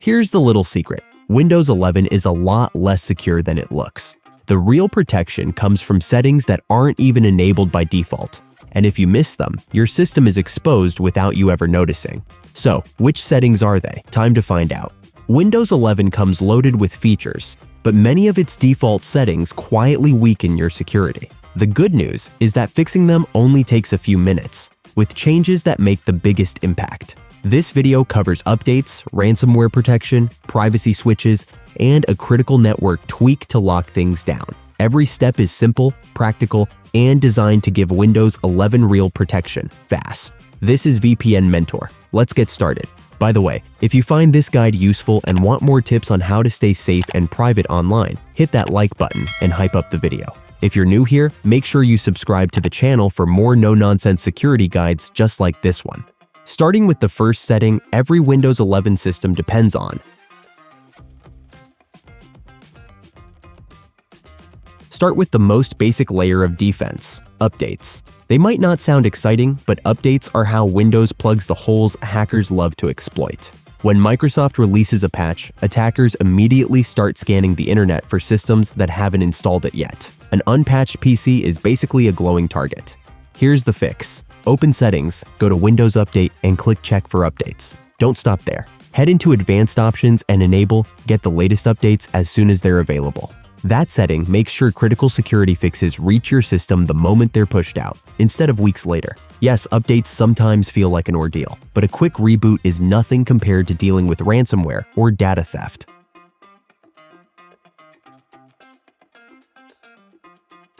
Here's the little secret. Windows 11 is a lot less secure than it looks. The real protection comes from settings that aren't even enabled by default. And if you miss them, your system is exposed without you ever noticing. So, which settings are they? Time to find out. Windows 11 comes loaded with features, but many of its default settings quietly weaken your security. The good news is that fixing them only takes a few minutes, with changes that make the biggest impact. This video covers updates, ransomware protection, privacy switches, and a critical network tweak to lock things down. Every step is simple, practical, and designed to give Windows 11 real protection, fast. This is VPN Mentor. Let's get started. By the way, if you find this guide useful and want more tips on how to stay safe and private online, hit that like button and hype up the video. If you're new here, make sure you subscribe to the channel for more no-nonsense security guides just like this one. Starting with the first setting every Windows 11 system depends on. Start with the most basic layer of defense, updates. They might not sound exciting, but updates are how Windows plugs the holes hackers love to exploit. When Microsoft releases a patch, attackers immediately start scanning the internet for systems that haven't installed it yet. An unpatched PC is basically a glowing target. Here's the fix. Open Settings, go to Windows Update, and click Check for Updates. Don't stop there. Head into Advanced Options and enable Get the latest updates as soon as they're available. That setting makes sure critical security fixes reach your system the moment they're pushed out, instead of weeks later. Yes, updates sometimes feel like an ordeal, but a quick reboot is nothing compared to dealing with ransomware or data theft.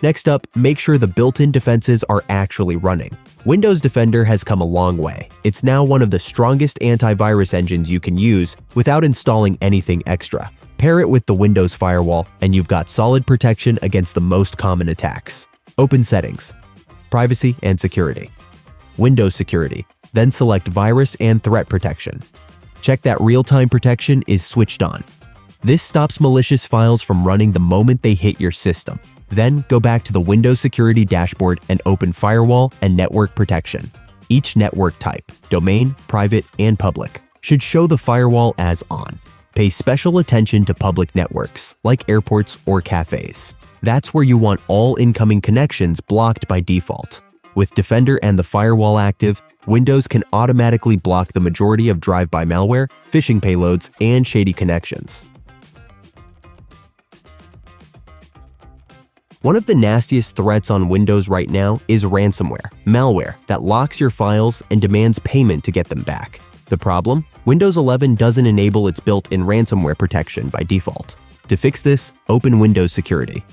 Next up, make sure the built-in defenses are actually running. Windows Defender has come a long way. It's now one of the strongest antivirus engines you can use without installing anything extra. Pair it with the Windows Firewall, and you've got solid protection against the most common attacks. Open Settings, Privacy and Security, Windows Security, then select Virus and Threat Protection. Check that real-time protection is switched on. This stops malicious files from running the moment they hit your system. Then go back to the Windows Security dashboard and open Firewall and Network Protection. Each network type, domain, private, and public, should show the firewall as on. Pay special attention to public networks, like airports or cafes. That's where you want all incoming connections blocked by default. With Defender and the firewall active, Windows can automatically block the majority of drive-by malware, phishing payloads, and shady connections. One of the nastiest threats on Windows right now is ransomware, malware that locks your files and demands payment to get them back. The problem? Windows 11 doesn't enable its built-in ransomware protection by default. To fix this, open Windows Security,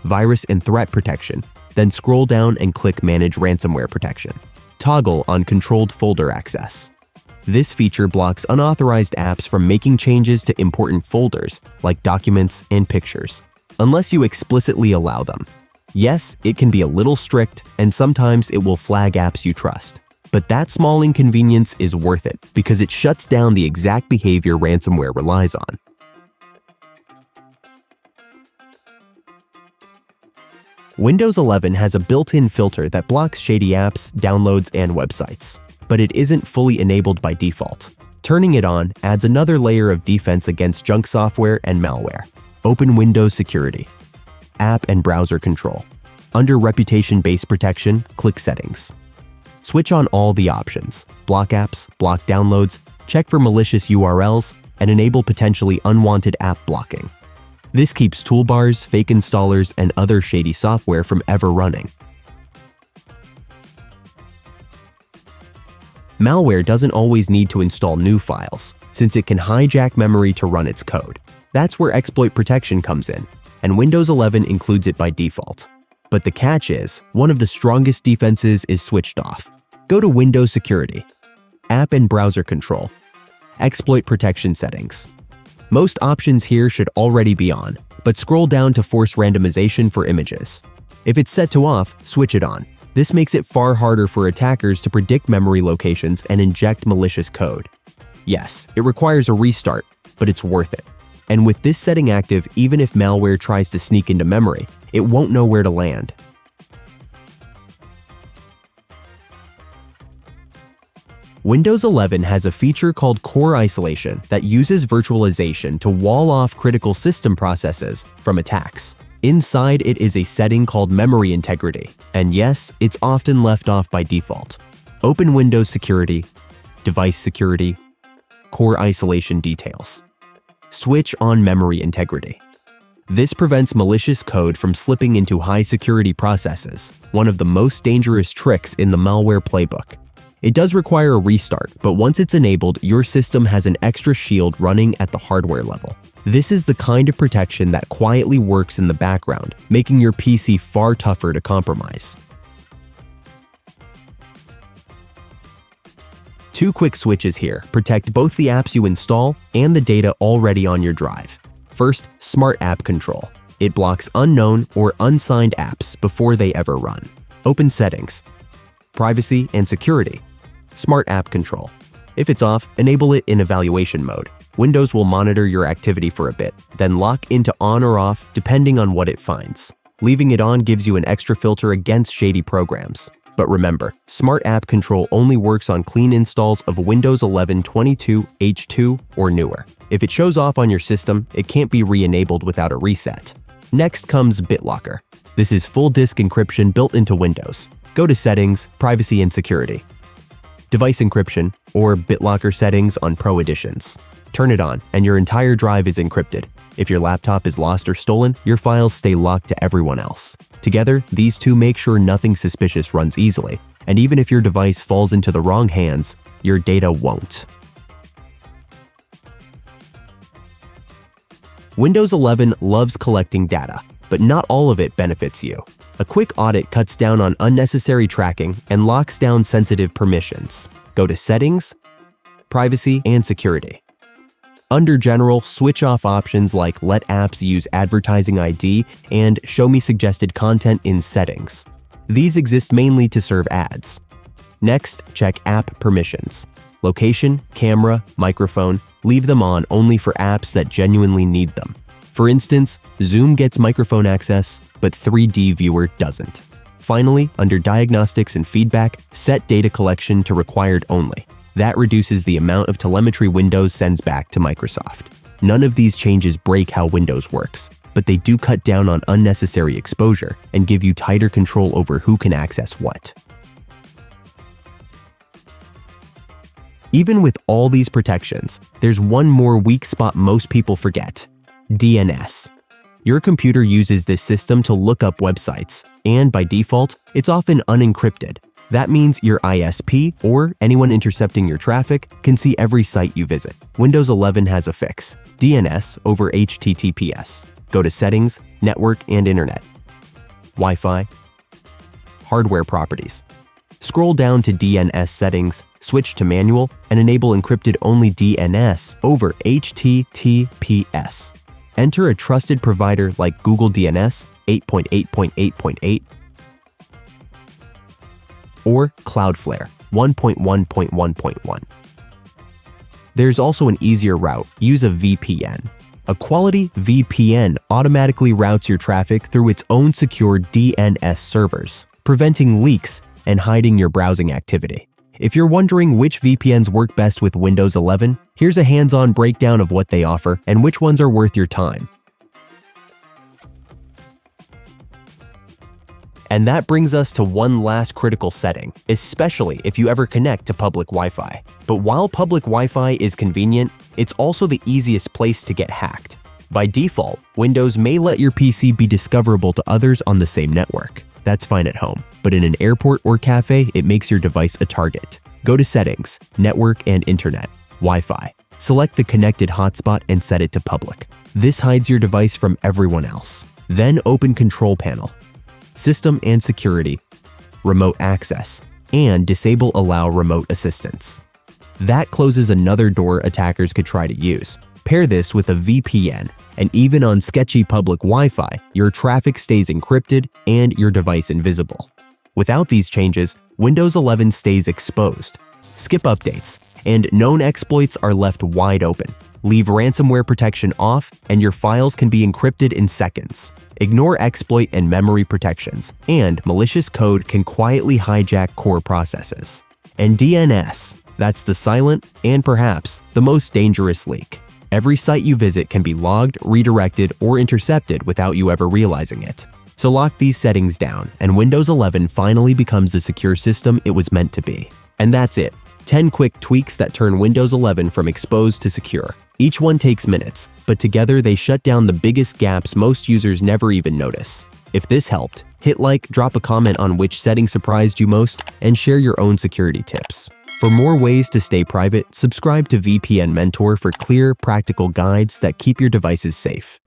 Virus and Threat Protection, then scroll down and click Manage Ransomware Protection. Toggle on Controlled Folder Access. This feature blocks unauthorized apps from making changes to important folders like documents and pictures, unless you explicitly allow them. Yes, it can be a little strict, and sometimes it will flag apps you trust. But that small inconvenience is worth it because it shuts down the exact behavior ransomware relies on. Windows 11 has a built-in filter that blocks shady apps, downloads, and websites, but it isn't fully enabled by default. Turning it on adds another layer of defense against junk software and malware. Open Windows Security, App and Browser Control. Under Reputation-Based Protection, click Settings. Switch on all the options, block apps, block downloads, check for malicious URLs, and enable potentially unwanted app blocking. This keeps toolbars, fake installers, and other shady software from ever running. Malware doesn't always need to install new files, since it can hijack memory to run its code. That's where exploit protection comes in, and Windows 11 includes it by default. But the catch is, one of the strongest defenses is switched off. Go to Windows Security, App and Browser Control, Exploit Protection Settings. Most options here should already be on, but scroll down to Force Randomization for images. If it's set to off, switch it on. This makes it far harder for attackers to predict memory locations and inject malicious code. Yes, it requires a restart, but it's worth it. And with this setting active, even if malware tries to sneak into memory, it won't know where to land. Windows 11 has a feature called Core Isolation that uses virtualization to wall off critical system processes from attacks. Inside it is a setting called Memory Integrity, and yes, it's often left off by default. Open Windows Security, Device Security, Core Isolation Details. Switch on Memory Integrity. This prevents malicious code from slipping into high-security processes, one of the most dangerous tricks in the malware playbook. It does require a restart, but once it's enabled, your system has an extra shield running at the hardware level. This is the kind of protection that quietly works in the background, making your PC far tougher to compromise. 2 quick switches here protect both the apps you install and the data already on your drive. First, Smart App Control. It blocks unknown or unsigned apps before they ever run. Open Settings. Privacy and Security. Smart App Control. If it's off, enable it in evaluation mode. Windows will monitor your activity for a bit, then lock into on or off depending on what it finds. Leaving it on gives you an extra filter against shady programs. But remember, Smart App Control only works on clean installs of Windows 11 22 H2 or newer. If it shows off on your system, it can't be re-enabled without a reset. Next comes BitLocker. This is full disk encryption built into Windows. Go to Settings, Privacy and Security. Device Encryption, or BitLocker settings on Pro editions. Turn it on, and your entire drive is encrypted. If your laptop is lost or stolen, your files stay locked to everyone else. Together, these two make sure nothing suspicious runs easily, and even if your device falls into the wrong hands, your data won't. Windows 11 loves collecting data, but not all of it benefits you. A quick audit cuts down on unnecessary tracking and locks down sensitive permissions. Go to Settings, Privacy and Security. Under General, switch off options like Let Apps Use Advertising ID and Show Me Suggested Content in Settings. These exist mainly to serve ads. Next, check App Permissions. Location, camera, microphone, leave them on only for apps that genuinely need them. For instance, Zoom gets microphone access, but 3D Viewer doesn't. Finally, under Diagnostics and Feedback, set Data Collection to Required Only. That reduces the amount of telemetry Windows sends back to Microsoft. None of these changes break how Windows works, but they do cut down on unnecessary exposure and give you tighter control over who can access what. Even with all these protections, there's one more weak spot most people forget: DNS. Your computer uses this system to look up websites, and by default, it's often unencrypted. That means your ISP, or anyone intercepting your traffic, can see every site you visit. Windows 11 has a fix: DNS over HTTPS. Go to Settings, Network and Internet. Wi-Fi. Hardware Properties. Scroll down to DNS Settings, switch to Manual, and enable encrypted-only DNS over HTTPS. Enter a trusted provider like Google DNS 8.8.8.8 or Cloudflare 1.1.1.1. There's also an easier route: use a VPN. A quality VPN automatically routes your traffic through its own secure DNS servers, preventing leaks and hiding your browsing activity. If you're wondering which VPNs work best with Windows 11, here's a hands-on breakdown of what they offer and which ones are worth your time. And that brings us to one last critical setting, especially if you ever connect to public Wi-Fi. But while public Wi-Fi is convenient, it's also the easiest place to get hacked. By default, Windows may let your PC be discoverable to others on the same network. That's fine at home, but in an airport or cafe, it makes your device a target. Go to Settings, Network and Internet, Wi-Fi. Select the connected hotspot and set it to public. This hides your device from everyone else. Then open Control Panel, System and Security, Remote Access, and disable Allow Remote Assistance. That closes another door attackers could try to use. Pair this with a VPN, and even on sketchy public Wi-Fi, your traffic stays encrypted and your device invisible. Without these changes, Windows 11 stays exposed. Skip updates, and known exploits are left wide open. Leave ransomware protection off, and your files can be encrypted in seconds. Ignore exploit and memory protections, and malicious code can quietly hijack core processes. And DNS, That's the silent and perhaps the most dangerous leak. Every site you visit can be logged, redirected, or intercepted without you ever realizing it. So lock these settings down, and Windows 11 finally becomes the secure system it was meant to be. And that's it. 10 quick tweaks that turn Windows 11 from exposed to secure. Each one takes minutes, but together they shut down the biggest gaps most users never even notice. If this helped, hit like, drop a comment on which setting surprised you most, and share your own security tips. For more ways to stay private, subscribe to VPN Mentor for clear, practical guides that keep your devices safe.